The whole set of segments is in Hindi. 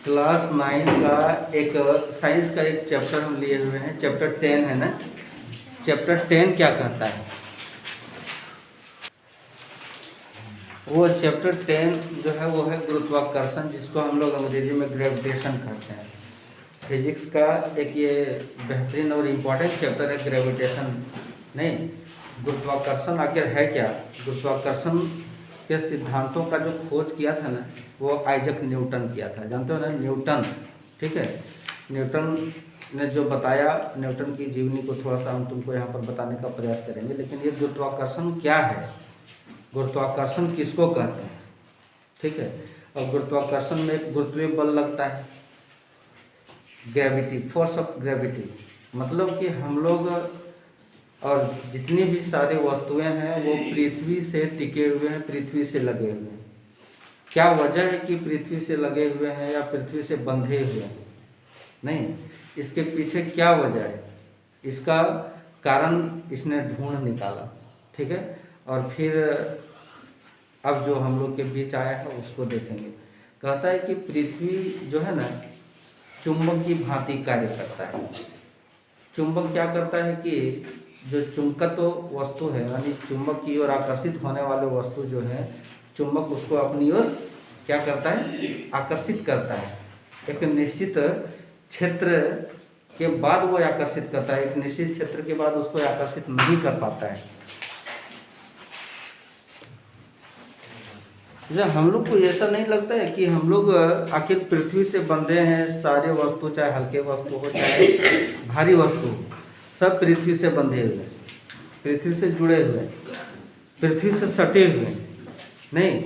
क्लास 9 का एक साइंस का एक चैप्टर हम लिए हुए हैं। चैप्टर 10 है ना। चैप्टर 10 क्या कहता है? वो चैप्टर 10 जो है वो है गुरुत्वाकर्षण, जिसको हम लोग अंग्रेजी में ग्रेविटेशन कहते हैं। फिजिक्स का एक ये बेहतरीन और इम्पोर्टेंट चैप्टर है ग्रेविटेशन। नहीं, गुरुत्वाकर्षण आखिर है क्या? गुरुत्वाकर्षण के सिद्धांतों का जो खोज किया था ना, वो आइजक न्यूटन किया था। जानते हो ना, न्यूटन। ठीक है, न्यूटन ने जो बताया, न्यूटन की जीवनी को थोड़ा सा हम तुमको यहाँ पर बताने का प्रयास करेंगे। लेकिन ये गुरुत्वाकर्षण क्या है, गुरुत्वाकर्षण किसको कहते हैं? ठीक है, और गुरुत्वाकर्षण में एक गुरुत्वीय बल लगता है, ग्रेविटी, फोर्स ऑफ ग्रेविटी। मतलब कि हम लोग और जितनी भी सारी वस्तुएं हैं वो पृथ्वी से टिके हुए हैं, पृथ्वी से लगे हुए हैं। क्या वजह है कि पृथ्वी से लगे हुए हैं या पृथ्वी से बंधे हुए हैं? नहीं, इसके पीछे क्या वजह है, इसका कारण इसने ढूंढ निकाला। ठीक है, और फिर अब जो हम लोग के बीच आया है उसको देखेंगे। कहता है कि पृथ्वी जो है ना, चुंबक की भांति कार्य करता है। चुंबक क्या करता है कि जो चुंबकत्व वस्तु है, यानी चुंबक की ओर आकर्षित होने वाले वस्तु जो है, चुंबक उसको अपनी ओर क्या करता है, आकर्षित करता है। एक निश्चित क्षेत्र के बाद वो आकर्षित करता है, एक निश्चित क्षेत्र के बाद उसको आकर्षित नहीं कर पाता है। जब हम लोग को ऐसा नहीं लगता है कि हम लोग आखिर पृथ्वी से बंधे हैं, सारे वस्तु, चाहे हल्के वस्तु हो चाहे भारी वस्तु, सब पृथ्वी से बंधे हुए, पृथ्वी से जुड़े हुए, पृथ्वी से सटे हुए। नहीं,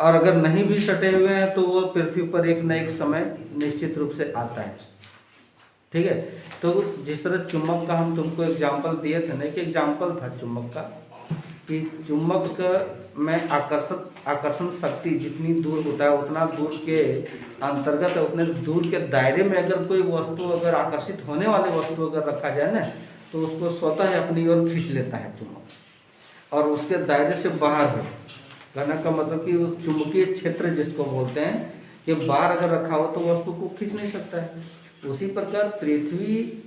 और अगर नहीं भी सटे हुए हैं तो वो पृथ्वी पर एक न एक समय निश्चित रूप से आता है। ठीक है, तो जिस तरह चुंबक का हम तुमको एग्जाम्पल दिए थे ना, एक एग्जाम्पल था चुंबक का, कि चुंबक में आकर्षण शक्ति जितनी दूर होता है उतना दूर के अंतर्गत, उतने दूर के दायरे में अगर कोई वस्तु, अगर आकर्षित होने वाली वस्तु अगर रखा जाए ना, तो उसको स्वतः अपनी ओर खींच लेता है चुंबक, और उसके दायरे से बाहर हो। कहने का मतलब कि उस चुंबकीय क्षेत्र जिसको बोलते हैं, कि बाहर अगर रखा हो तो वस्तु को खींच नहीं सकता है। उसी प्रकार पृथ्वी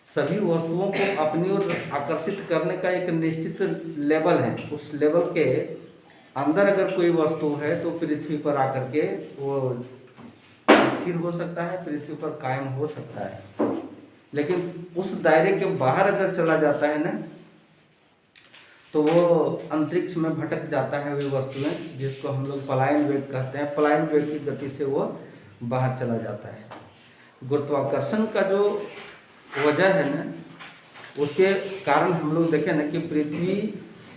सभी वस्तुओं को अपनी ओर आकर्षित करने का एक निश्चित लेवल है। उस लेवल के अंदर अगर कोई वस्तु है तो पृथ्वी पर आकर के वो स्थिर हो सकता है, पृथ्वी पर कायम हो सकता है। लेकिन उस दायरे के बाहर अगर चला जाता है ना, तो वो अंतरिक्ष में भटक जाता है वे वस्तुएं, जिसको हम लोग पलायन वेग कहते हैं। पलायन वेग की गति से वो बाहर चला जाता है। गुरुत्वाकर्षण का जो वजह है ना, उसके कारण हम लोग देखें ना कि पृथ्वी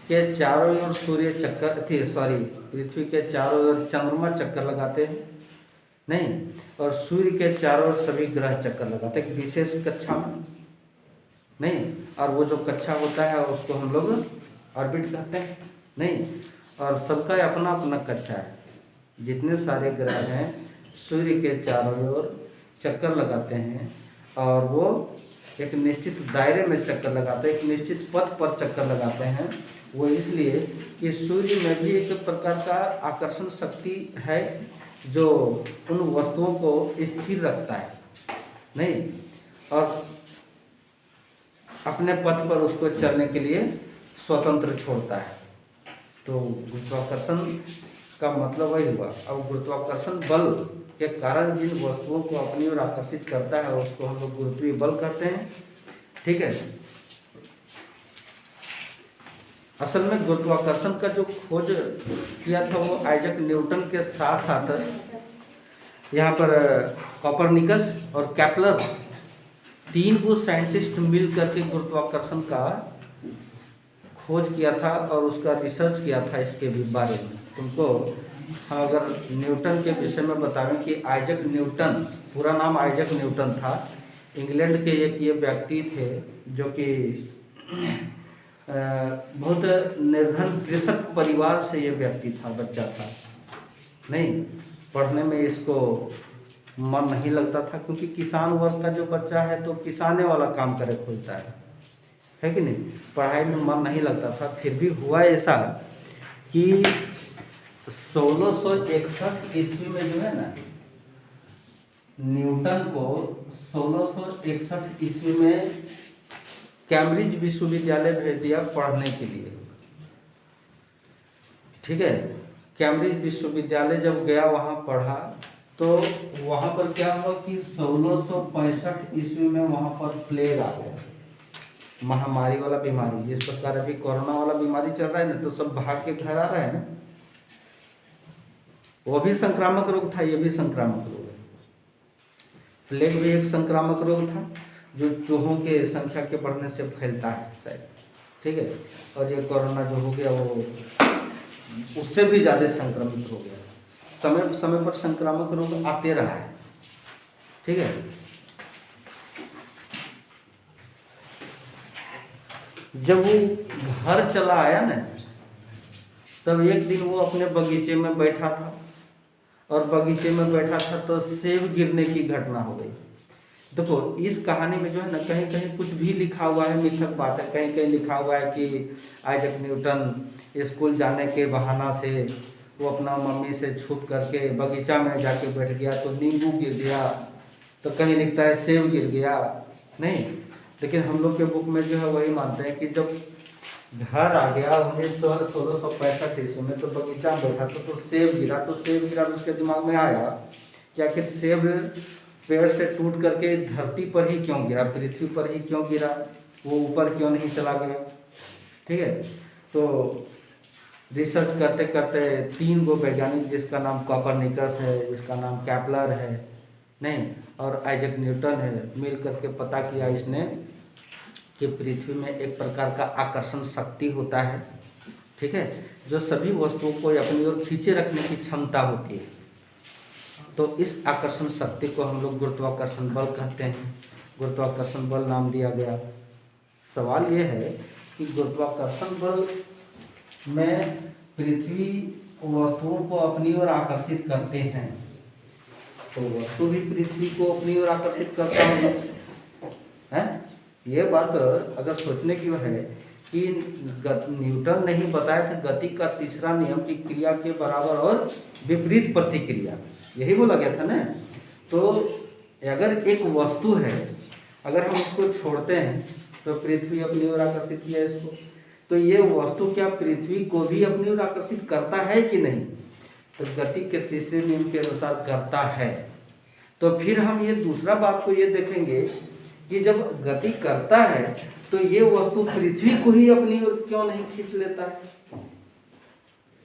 के चारों ओर सूर्य चक्कर पृथ्वी के चारों ओर चंद्रमा चक्कर लगाते हैं। नहीं, और सूर्य के चारों ओर सभी ग्रह चक्कर लगाते हैं विशेष कक्षा में। नहीं, और वो जो कक्षा होता है उसको हम लोग ऑर्बिट कहते हैं। नहीं, और सबका अपना अपना कक्षा है। जितने सारे ग्रह हैं सूर्य के चारों ओर चक्कर लगाते हैं, और वो एक निश्चित दायरे में चक्कर लगाते हैं, एक निश्चित पथ पर चक्कर लगाते हैं। वो इसलिए कि सूर्य में भी एक प्रकार का आकर्षण शक्ति है जो उन वस्तुओं को स्थिर रखता है। नहीं, और अपने पथ पर उसको चलने के लिए स्वतंत्र छोड़ता है। तो गुरुत्वाकर्षण का मतलब वही हुआ। अब गुरुत्वाकर्षण बल के कारण जिन वस्तुओं को अपनी ओर आकर्षित करता है उसको हम लोग गुरुत्वीय बल कहते हैं। ठीक है, असल में गुरुत्वाकर्षण का जो खोज किया था वो आइजक न्यूटन के साथ साथ यहाँ पर कोपरनिकस और केपलर, 3 को साइंटिस्ट मिल करके गुरुत्वाकर्षण का खोज किया था और उसका रिसर्च किया था इसके भी बारे में। तुमको हम अगर न्यूटन के विषय में बतावें कि आइजक न्यूटन, पूरा नाम आइजक न्यूटन था, इंग्लैंड के एक ये व्यक्ति थे जो कि बहुत निर्धन कृषक परिवार से ये व्यक्ति था, बच्चा था। नहीं, पढ़ने में इसको मन नहीं लगता था, क्योंकि किसान वर्ग का जो बच्चा है तो किसाने वाला काम करे खोजता है कि नहीं, पढ़ाई में मन नहीं लगता था। फिर भी हुआ ऐसा कि 1661 ईस्वी में जो है ना, न्यूटन को 1661 ईस्वी में कैम्ब्रिज विश्वविद्यालय भेज दिया पढ़ने के लिए। ठीक है, कैम्ब्रिज विश्वविद्यालय जब गया वहाँ पढ़ा तो वहाँ पर क्या हुआ कि 1665 ईस्वी में वहाँ पर प्लेग आ गया, महामारी वाला बीमारी। जिस प्रकार अभी कोरोना वाला बीमारी चल रहा है ना, तो सब भाग के घर आ रहे हैं ना, वो भी संक्रामक रोग था, ये भी संक्रामक रोग है। प्लेग भी एक संक्रामक रोग था जो चूहों के संख्या के बढ़ने से फैलता है शायद। ठीक है, और ये कोरोना जो हो गया वो उससे भी ज़्यादा संक्रमित हो गया। समय समय पर संक्रामक रोग आते रहा है। ठीक है, जब वो घर चला आया ना, तब एक दिन वो अपने बगीचे में बैठा था, और बगीचे में बैठा था तो सेब गिरने की घटना हो गई। देखो, इस कहानी में जो है ना, कहीं कहीं कुछ भी लिखा हुआ है, मिथक बात है। कहीं कहीं लिखा हुआ है कि आइजैक न्यूटन स्कूल जाने के बहाना से वो अपना मम्मी से छुप करके बगीचा में जाके बैठ गया तो नींबू गिर गया, तो कहीं लिखता है सेब गिर गया। नहीं, लेकिन हम लोग के बुक में जो है वही मानते हैं कि जब घर आ गया 1665 ईस्वी में, तो बगीचा में बैठा था तो सेब गिरा। तो सेब गिरा तो उसके दिमाग में आया कि आखिर सेब पेड़ से टूट करके धरती पर ही क्यों गिरा, पृथ्वी पर ही क्यों गिरा, वो ऊपर क्यों नहीं चला गया। ठीक है, तो रिसर्च करते करते 3 गो वैज्ञानिक, जिसका नाम कोपरनिकस है, जिसका नाम कैपलर है, नहीं, और आइजैक न्यूटन है, मिल करके पता किया इसने कि पृथ्वी में एक प्रकार का आकर्षण शक्ति होता है। ठीक है, जो सभी वस्तुओं को अपनी ओर खींचे रखने की क्षमता होती है। तो इस आकर्षण शक्ति को हम लोग गुरुत्वाकर्षण बल कहते हैं। गुरुत्वाकर्षण बल नाम दिया गया। सवाल यह है कि गुरुत्वाकर्षण बल में पृथ्वी वस्तुओं को अपनी ओर आकर्षित करते हैं, तो वस्तु भी पृथ्वी को अपनी ओर आकर्षित करता है। ये बात अगर सोचने की है कि न्यूटन ने ही बताया था गति का तीसरा नियम की क्रिया के बराबर और विपरीत प्रतिक्रिया, यही बोला गया था ना। तो अगर एक वस्तु है, अगर हम उसको छोड़ते हैं तो पृथ्वी अपनी ओर आकर्षित किया इसको, तो ये वस्तु क्या पृथ्वी को भी अपनी ओर आकर्षित करता है कि नहीं? तो गति के तीसरे नियम के अनुसार करता है। तो फिर हम ये दूसरा बात को ये देखेंगे कि जब गति करता है तो ये वस्तु पृथ्वी को ही अपनी ओर क्यों नहीं खींच लेता है?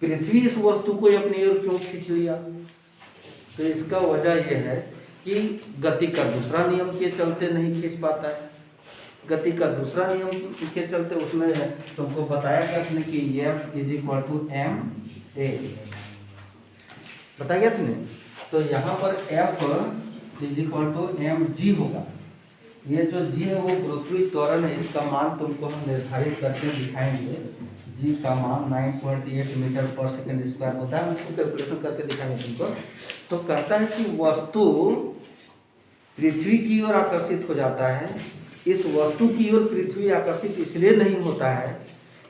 पृथ्वी इस वस्तु को अपनी ओर क्यों खींच लिया? तो इसका वजह यह है कि गति का दूसरा नियम के चलते नहीं खींच पाता है। गति का दूसरा नियम के चलते उसमें तुमको बताया गया कि F = ma बताया गया तुमने। तो यहाँ पर F = mg होगा। ये जो g है वो गुरुत्वीय त्वरण है, इसका मान तुमको हम निर्धारित करके दिखाएंगे। g का मान 9.8 मीटर पर सेकंड स्क्वायर होता है, हम इसको कैलकुलेशन करके दिखाएंगे तुमको। तो कहता है कि वस्तु पृथ्वी की ओर आकर्षित हो जाता है। इस वस्तु की ओर पृथ्वी आकर्षित इसलिए नहीं होता है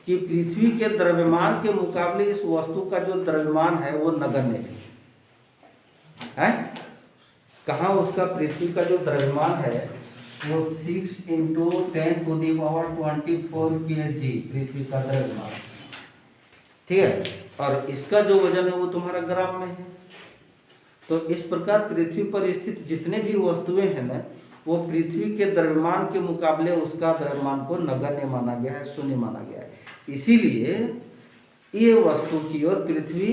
कि पृथ्वी के द्रव्यमान के मुकाबले इस वस्तु का जो द्रव्यमान है वो नगण्य है। कहाँ उसका पृथ्वी का जो द्रव्यमान है वो 6 × 10⁻24 kg पृथ्वी का द्रव्यमान। ठीक है, और इसका जो वजन है वो तुम्हारा ग्राम में है। तो इस प्रकार पृथ्वी पर स्थित जितने भी वस्तुएं हैं ना, वो पृथ्वी के द्रव्यमान के मुकाबले उसका द्रव्यमान को नगण्य माना गया है, शून्य माना गया है। इसीलिए ये वस्तु की ओर पृथ्वी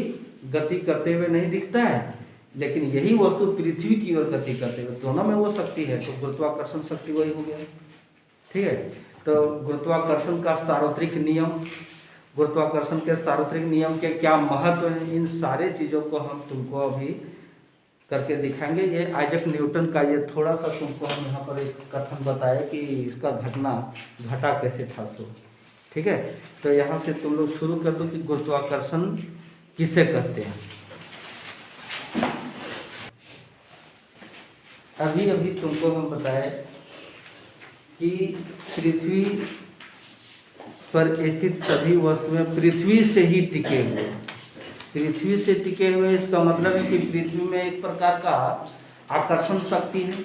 गति करते हुए नहीं दिखता है, लेकिन यही वस्तु पृथ्वी की ओर गति करते हुए, दोनों में वो शक्ति है। तो गुरुत्वाकर्षण शक्ति वही हो गया। ठीक है, तो गुरुत्वाकर्षण का सार्वत्रिक नियम, गुरुत्वाकर्षण के सार्वत्रिक नियम के क्या महत्व है, इन सारे चीज़ों को हम तुमको अभी करके दिखाएंगे। ये आइजैक न्यूटन का ये थोड़ा सा तुमको हम यहाँ पर एक कथन बताया कि इसका घटा कैसे था सो। ठीक है, तो यहाँ से तुम लोग शुरू कर दो कि गुरुत्वाकर्षण किसे कहते हैं। अभी अभी तुमको हम बताए कि पृथ्वी पर स्थित सभी वस्तुएं पृथ्वी से ही टिके हुए। पृथ्वी से टिके हुए इसका मतलब है कि पृथ्वी में एक प्रकार का आकर्षण शक्ति है,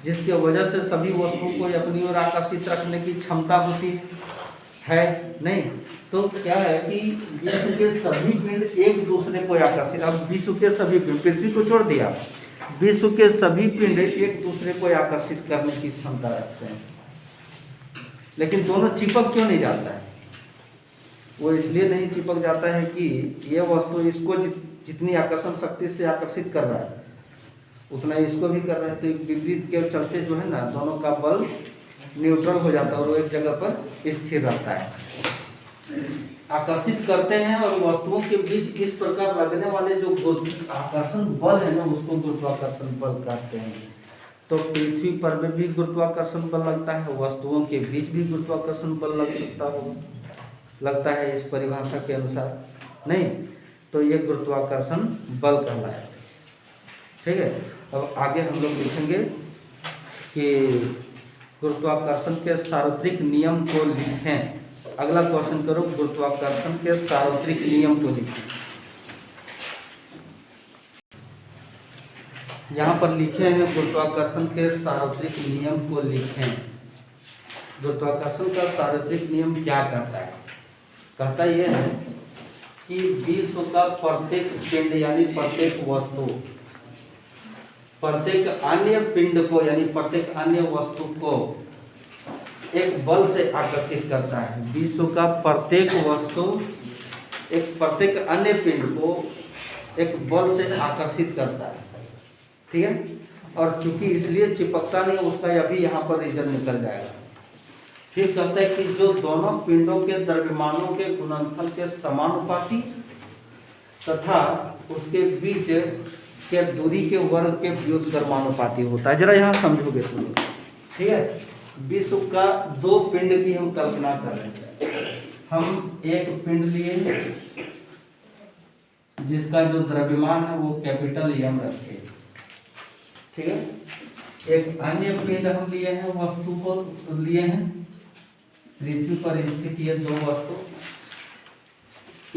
जिसके वजह से सभी वस्तुओं को अपनी ओर आकर्षित रखने की क्षमता होती है नहीं? तो क्या है कि विश्व के सभी पिंड एक दूसरे को आकर्षित, अब विश्व के सभी पिंड, पृथ्वी को छोड़ दिया, विश्व के सभी पिंड एक दूसरे को आकर्षित करने की क्षमता रखते हैं, लेकिन दोनों चिपक क्यों नहीं जाता है? वो इसलिए नहीं चिपक जाता है कि ये वस्तु इसको जितनी आकर्षण शक्ति से आकर्षित कर रहा है उतना इसको भी कर रहा है, तो विपरीत के चलते जो है ना दोनों का बल न्यूट्रल हो जाता है और वो एक जगह पर स्थिर रहता है। आकर्षित करते हैं और वस्तुओं के बीच इस प्रकार लगने वाले जो आकर्षण बल है ना उसको गुरुत्वाकर्षण बल कहते हैं। तो पृथ्वी पर भी गुरुत्वाकर्षण बल लगता है, वस्तुओं के बीच भी गुरुत्वाकर्षण बल लगता है इस परिभाषा के अनुसार नहीं? तो ये गुरुत्वाकर्षण बल कहलाता है। ठीक है, अब आगे हम लोग लिखेंगे कि गुरुत्वाकर्षण के सार्वत्रिक नियम को लिखें। अगला क्वेश्चन करो, गुरुत्वाकर्षण के सार्वत्रिक नियम को लिखें। यहाँ पर लिखे हैं गुरुत्वाकर्षण के सार्वत्रिक नियम को लिखें। गुरुत्वाकर्षण का सार्वत्रिक नियम क्या कहता है? कहता यह है कि विश्व का प्रत्येक पिंड यानी प्रत्येक वस्तु प्रत्येक अन्य पिंड को यानी प्रत्येक अन्य वस्तु को एक बल से आकर्षित करता है। विश्व का प्रत्येक वस्तु प्रत्येक अन्य पिंड को एक बल से आकर्षित करता है। ठीक है, और चूंकि इसलिए चिपकता नहीं, उसका अभी यहाँ पर रीजन निकल जाएगा। फिर कहता है कि जो दोनों पिंडों के द्रव्यमानों के गुणनफल के समानुपाती तथा उसके बीच के दूरी के वर्ग के व्युत्क्रमानुपाती होता है। जरा यहाँ समझोगे सुनो। ठीक है, विश्व का दो पिंड की हम कल्पना कर रहे हैं। हम एक पिंड लिए जिसका जो द्रव्यमान है वो कैपिटल एम रखे। ठीक है, एक अन्य पिंड हम लिए हैं, वस्तु को लिए हैं, पृथ्वी पर स्थित ये दो वस्तु,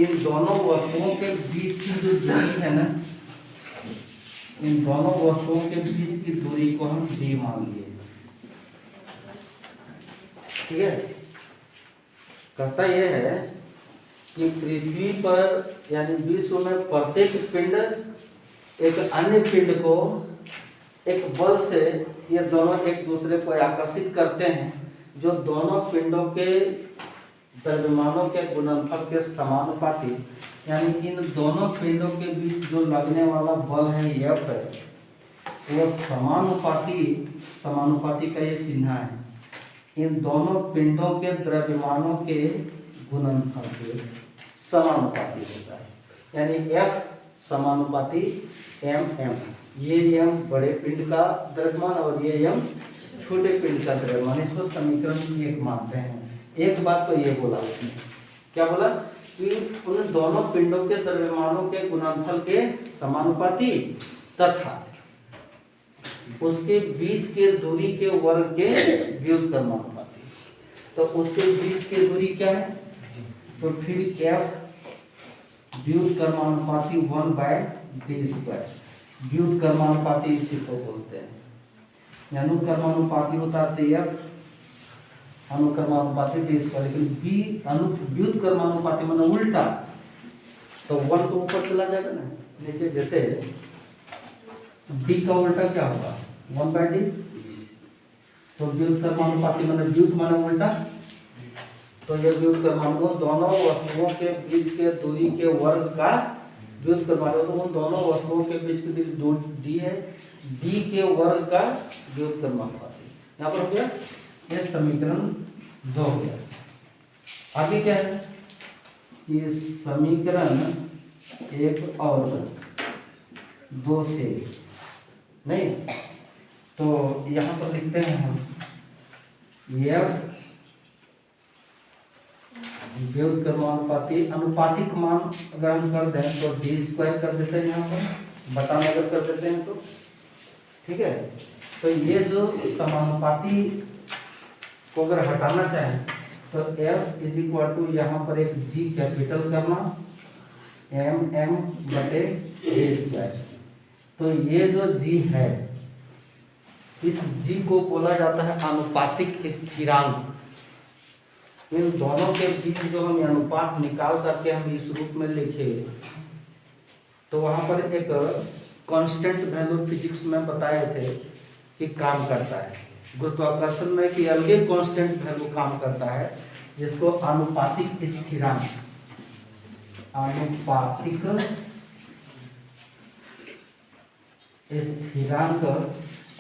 इन दोनों वस्तुओं के बीच की जो दूरी है ना, इन दोनों वस्तुओं के बीच की दूरी को हम d मान लिए। ठीक है, कहता यह है कि पृथ्वी पर यानी विश्व में प्रत्येक पिंड एक अन्य पिंड को एक बल से ये दोनों एक दूसरे को आकर्षित करते हैं, जो दोनों पिंडों के द्रव्यमानों के गुणनफल के समानुपाती, यानी इन दोनों पिंडों के बीच जो लगने वाला बल है F है, वो समानुपाती का ये चिन्ह है। इन दोनों पिंडों के द्रव्यमानों के गुणनफल के समानुपाती होता है, यानी F समानुपाती M। ये M बड़े पिंड का द्रव्यमान और ये M छोटे पिंड का द्रव्यमान, इसको समीकरण 1 मानते हैं। एक बात तो ये बोला उसने, क्या बोला कि उन दोनों पिंडों के द्रव्यमानों के गुणनफल के समानुपाती तथा उसके बीच के दूरी के वर्ग के व्युत्क्रमानुपाती। तो उसके बीच की दूरी क्या है? तो फिर F व्युत्क्रमानुपाती 1/d²। व्युत्क्रमानुपाती इसी को बोलते हैं। अनुक्रमानुपाती होता है F, अनुक्रमानुपाती d², लेकिन व्युत्क्रमानुपाती मतलब उल्टा, तो 1 तो ऊपर चला जाएगा ना नीचे। जैसे d का उल्टा क्या होगा? 1/d। तो व्युत्क्रमानुपाती मतलब व्युत माने उल्टा, तो ये व्युत्क्रमानुपाती दोनों वस्तुओं के बीच के दूरी के वर्ग का व्युत्क्रमानुपाती, तो उन दोनों वस्तुओं के बीच की दूरी d है, d के वर्ग का व्युत्क्रमानुपाती। यहाँ पर हो गया, ये समीकरण 2 हो गया। आगे क्या है कि समीकरण 1 और 2 से नहीं, तो यहाँ पर लिखते हैं हम F व्युत्क्रमानुपाती अनुपातिक मान अगर हम कर दें तो d² कर देते हैं, यहाँ पर बटा अगर कर देते हैं तो ठीक है। तो ये जो समानुपाती को अगर हटाना चाहें तो F = यहाँ पर एक G कैपिटल करना, M/d²। तो ये जो जी है, इस जी को बोला जाता है आनुपातिक स्थिरांक। इन दोनों के बीच जो हम अनुपात निकाल करके हम इस रूप में लिखे, तो वहां पर एक कांस्टेंट वैल्यू फिजिक्स में बताए थे कि काम करता है। गुरुत्वाकर्षण में कि अलग कांस्टेंट वैल्यू काम करता है, जिसको आनुपातिक स्थिरांक, आनुपातिक स्थिरांक,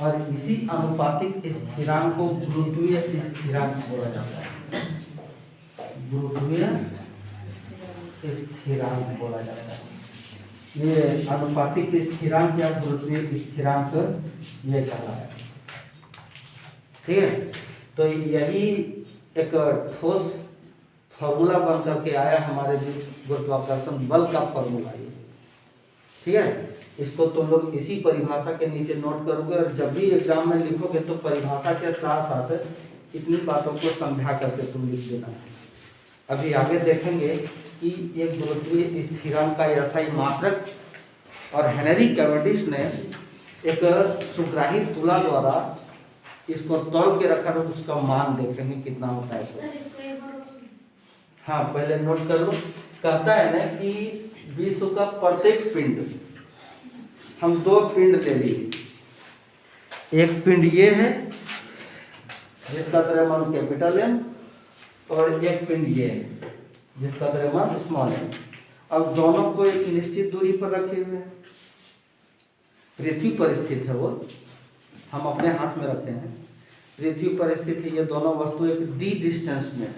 और इसी आनुपातिक स्थिरांक को गुरुत्वीय स्थिरांक बोला जाता है। गुरुत्वीय स्थिरांक बोला जाता है। ये आनुपातिक स्थिरांक या गुरुत्वीय स्थिरांक ये कहलाता है। ठीक है, तो यही एक ठोस फॉर्मूला बन करके आया हमारे बीच गुरुत्वाकर्षण बल का फॉर्मूला ये। ठीक है, इसको तुम लोग इसी परिभाषा के नीचे नोट करोगे, और जब भी एग्जाम में लिखोगे तो परिभाषा के साथ साथ इतनी बातों को समझा करके तुम लिख देना। अभी आगे देखेंगे कि एक गुरुत्वीय स्थिरांक का ऐसा ही मात्रक, और हेनरी कैवेंडिश ने एक सुग्राही तुला द्वारा इसको तौल के रखा, तो उसका मान देखेंगे कितना होता है। हाँ, पहले नोट कर लो। कहता है ना कि विश्व का प्रत्येक पिंड, हम दो पिंड ले लिए। एक पिंड ये है जिसका द्रव्यमान कैपिटल एम, और एक पिंड ये है जिसका द्रव्यमान स्मॉल एम। अब दोनों को एक निश्चित दूरी पर रखे हुए हैं, पृथ्वी पर स्थित है वो, हम अपने हाथ में रखे हैं, पृथ्वी पर स्थित है। ये दोनों वस्तु एक डी डिस्टेंस में है,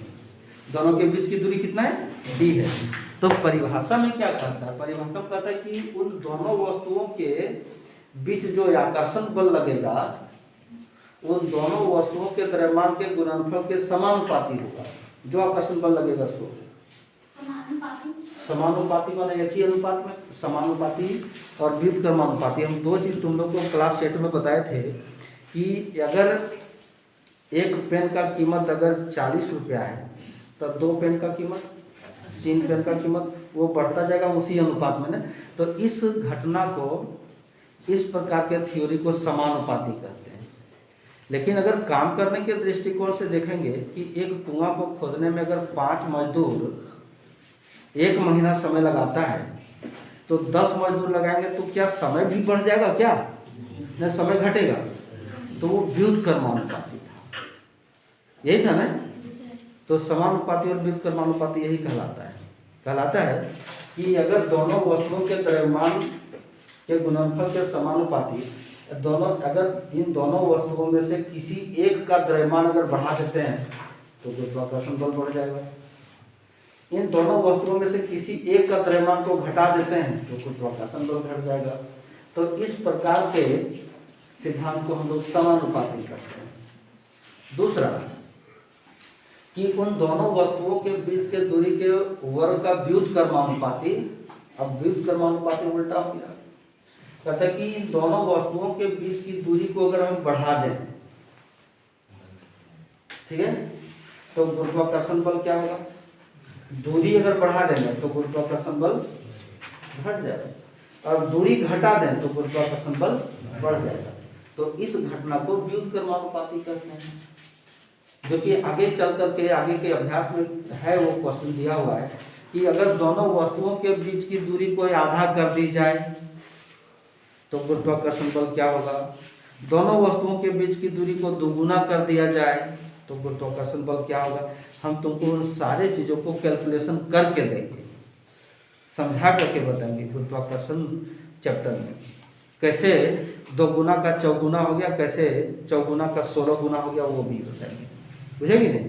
दोनों के बीच की दूरी कितना है, डी है। तो परिभाषा में क्या कहता है, परिभाषा में कहता है कि उन दोनों वस्तुओं के बीच जो आकर्षण बल लगेगा, उन दोनों वस्तुओं के द्रव्यमान के गुणनफल के समानुपाती होगा। जो आकर्षण बल लगेगा सो समानुपाती, माने एक ही अनुपात में, समानुपाती और व्युत्क्रमानुपाती। हम दो चीज तुम लोग को क्लास 8 में बताए थे कि अगर एक पेन का कीमत अगर 40 रुपया है, तो 2 पेन का कीमत, 3 पेन का कीमत, वो बढ़ता जाएगा उसी अनुपात में ना। तो इस घटना को, इस प्रकार के थ्योरी को समानुपाती कहते हैं। लेकिन अगर काम करने के दृष्टिकोण से देखेंगे कि एक कुआं को खोदने में अगर 5 मजदूर 1 महीना समय लगाता है, तो 10 मजदूर लगाएंगे तो क्या समय भी बढ़ जाएगा, क्या न समय घटेगा? तो वो व्युत्क्रमानुपाती था, यही था ना। तो समानुपाती और व्युत्क्रमानुपाती यही कहलाता है कि अगर दोनों वस्तुओं के द्रव्यमान के गुणनफल के समानुपाती, अगर इन दोनों वस्तुओं में से किसी एक का द्रव्यमान अगर बढ़ा देते हैं तो गुरुत्वाकर्षण बल बढ़ जाएगा। इन दोनों वस्तुओं में से किसी एक का द्रव्यमान को घटा देते हैं तो गुरुत्वाकर्षण बल घट जाएगा। तो इस प्रकार के सिद्धांत को हम लोग समानुपाती करते हैं। दूसरा कि उन दोनों वस्तुओं के बीच के दूरी के वर्ग का व्युत्क्रमानुपाती। अब व्युत्क्रमानुपाती उल्टा हो गया, कहता है कि इन दोनों वस्तुओं के बीच की दूरी को अगर हम बढ़ा दें, ठीक है, तो गुरुत्वाकर्षण बल क्या होगा? दूरी अगर बढ़ा देंगे तो गुरुत्वाकर्षण बल घट जाएगा, और दूरी घटा दें तो गुरुत्वाकर्षण बल बढ़ जाएगा। तो इस घटना को व्युत्क्रमानुपाती कहते हैं, जो कि आगे चल करके आगे के अभ्यास में है। वो क्वेश्चन दिया हुआ है कि अगर दोनों वस्तुओं के बीच की दूरी को आधा कर दी जाए तो गुरुत्वाकर्षण बल क्या होगा? दोनों वस्तुओं के बीच की दूरी को दोगुना कर दिया जाए तो गुरुत्वाकर्षण बल क्या होगा? हम तुमको उन सारे चीज़ों को कैलकुलेशन करके देंगे, समझा करके बताएंगे गुरुत्वाकर्षण चैप्टर में। कैसे 2 गुना का 4 गुना हो गया, कैसे 4 गुना का 16 गुना हो गया, वो भी बताएंगे। बुझेगी नहीं?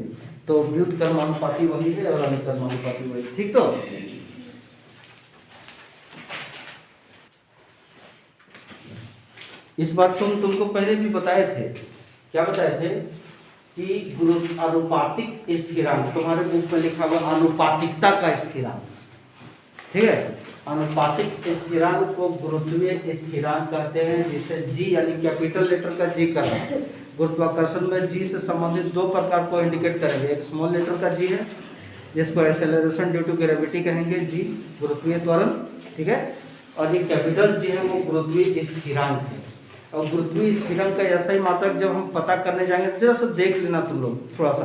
तो व्युत्क्रमानुपाती वही है और अनुक्रमानुपाती वही, ठीक। तो इस बात को तुमको पहले भी बताए थे। क्या बताए थे? कि आनुपातिक स्थिरांक, तुम्हारे बुक में लिखा हुआ आनुपातिकता का स्थिरांक, ठीक है। आनुपातिक स्थिरांक को गुरुत्वीय स्थिरांक कहते हैं, जिसे जी यानी कैपिटल लेटर का जी करना है। गुरुत्वाकर्षण में जी से संबंधित 2 प्रकार को इंडिकेट करेंगे। एक स्मॉल लेटर का जी है, जिसको एक्सेलरेशन ड्यू टू ग्रेविटी कहेंगे, जी गुरुत्वीय त्वरण, ठीक है। और ये कैपिटल जी है वो गुरुत्वीय स्थिरांक है। और गुरुत्वीय स्थिरांक का ऐसा ही मात्रक जब हम पता करने जाएंगे तो जरा सा देख लेना तुम लोग थोड़ा सा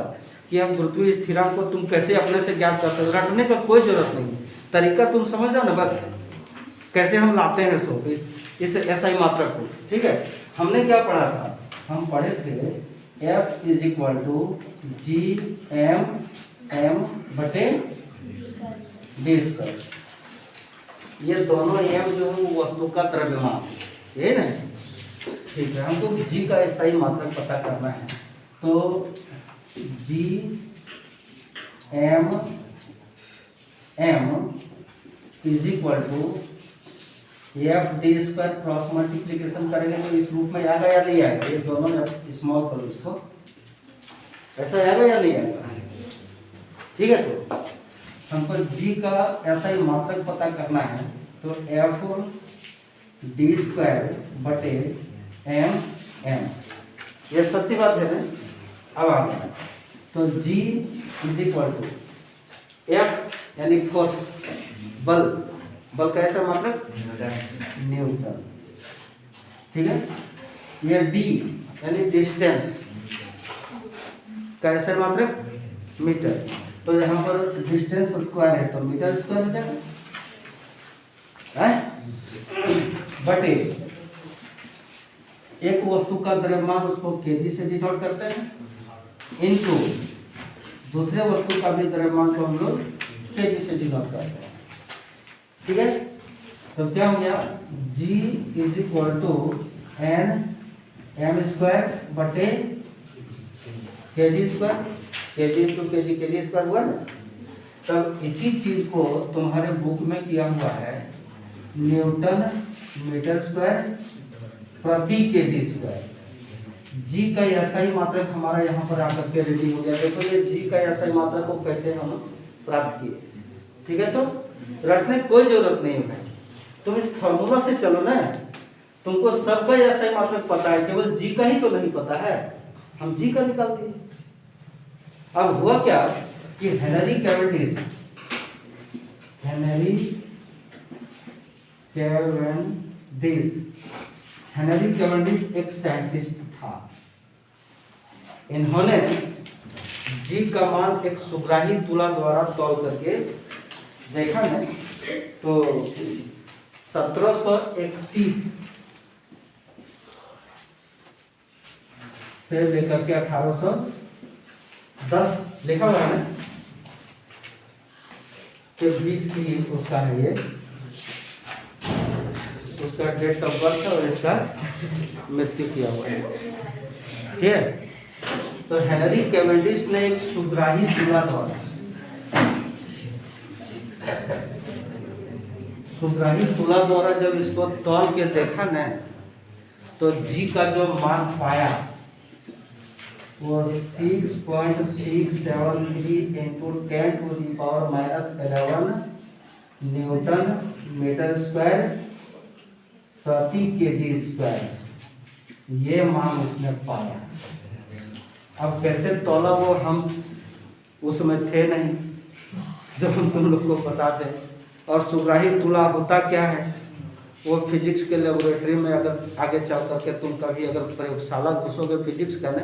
कि हम गुरुत्वीय स्थिरांक को तुम कैसे अपने से ज्ञात कर सकते, रटने का कोई जरूरत नहीं, तरीका तुम समझ जाओ ना बस, कैसे हम लाते हैं इसको इस ऐसा ही मात्रक को। ठीक है, हमने क्या पढ़ा था, हम पढ़े थे F is equal to G M बटे डी स्क्वायर। ये दोनों एम जो है वो वस्तु का द्रव्यमान है ना। ठीक है, हमको जी का ऐसा ही मात्रक पता करना है, तो G M is equal to F D square cross multiplication करेंगे तो इस रूप में आएगा या नहीं आएगा, ये दोनों स्मॉल करो इसको, ऐसा आएगा या नहीं आएगा। ठीक है, तो हमको जी का ऐसा ही मात्रक पता करना है, तो एफ डी स्क्वायर बटे एम ये सत्य बात है ना। अब आ गया, तो जी इज इक्वल टू एफ यानी फोर्स, बल का ऐसा मात्रक न्यूटन। ठीक है, ये डी यानी डिस्टेंस का ऐसा मात्रक मीटर, तो यहाँ पर डिस्टेंस स्क्वायर है तो मीटर स्क्वायर हो जाएगा, बटे एक वस्तु का द्रव्यमान उसको केजी से डिनोट करते हैं, इनटू दूसरे वस्तु का भी द्रव्यमान को हम लोग केजी से डिनोट करते हैं। ठीक है, तो क्या हो गया, G is equal to M square बटे KG square, KG into KG square हुआ ना। तब इसी चीज को तुम्हारे बुक में किया हुआ है न्यूटन मीटर स्क्वायर प्रति केजी स्क्वायर। जी का ऐसा ही मात्रक हमारा यहाँ पर आकर के रेडी हो गया। देखो ये जी का ऐसा ही मात्रक को कैसे हम प्राप्त किए। ठीक है, तो रटने की कोई जरूरत नहीं है भाई, तुम इस फॉर्मूला से चलो ना, तुमको सबका ऐसा ही मात्रक पता है, केवल जी का ही तो नहीं पता है, हम जी का निकाल दिए। अब हुआ क्या कि हेनरी कैवेंडिश एक साइंटिस्ट था। इन्होंने जी का मान एक सुग्राही तुला द्वारा तौल करके देखा ना, तो 1731 से लेकर के 1810 लिखा हुआ है के बीच ही उसका है, ये उसका डेट ऑफ बर्थ और इसका मृत्यु किया हुआ है। ठीक है, तो हेनरी कैवेंडिश ने एक सुग्राही तुला द्वारा जब इसको तौल के देखा न, तो जी का जो मान पाया वो 6.673 इंटू 10⁻11 न्यूटन मीटर स्क्वायर प्रति केजी स्क्वायर, ये मान उसने पाया। अब कैसे तौला वो हम उसमें थे नहीं जब हम तुम लोग को बताते। और सुग्राही तुला होता क्या है, वो फिजिक्स के लेबोरेटरी में अगर आगे चल करके तुम कभी अगर प्रयोगशाला घुसोगे फिजिक्स करने,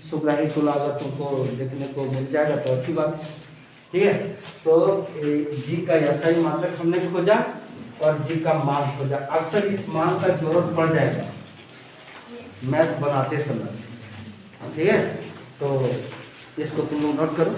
सुग्राही तुला अगर तुमको देखने को मिल जाएगा तो अच्छी बात है। ठीक है, तो जी का ऐसा ही मात्रक हमने खोजा और जी का मान खोजा। अक्सर इस मान का जरूरत पड़ जाएगा मैथ बनाते समय। ठीक है, तो इसको तुम लोग नोट करो।